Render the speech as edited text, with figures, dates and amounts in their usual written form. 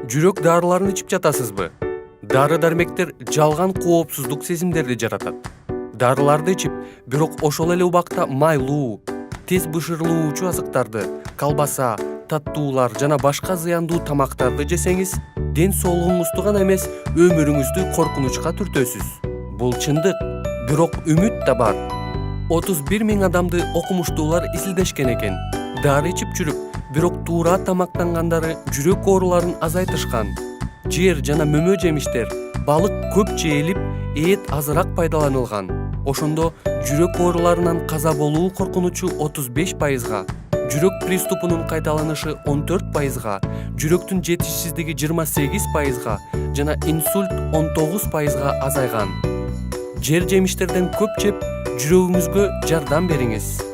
Жүрөк дарыларын ичип жатасызбы? Дары-дармектер жалган коопсуздук сезимдерди жаратат. Дарыларды ичип, бирок ошол эле убакта майлуу, тез бышырылуучу азыктарды, колбаса, таттуулар жана башка зыяндуу тамактарды жесеңиз, ден соолугуңузду гана эмес, өмүрүңүздү коркунучка түртөсүз. Бул чындык, бирок үмүт да бар. 31 000 адамды окумуштуулар изилдешкен экен. Дары ичип жүрүп, бирок туура тамактангандары жүрөк ооруларын азайтышкан. Жер жана мөмө жемиштер, балык көп жээлип, эт азыраак пайдаланылган. Ошондо жүрөк ооруларынан каза болуу коркунучу 35%, жүрөк приступунун кайталанышы 14%, жүрөктүн жетишсиздиги 28%, жана инсульт 19%га азайган. Жер жемиштерден көп жеп, жүрөгүңүзгө жардам бериңиз.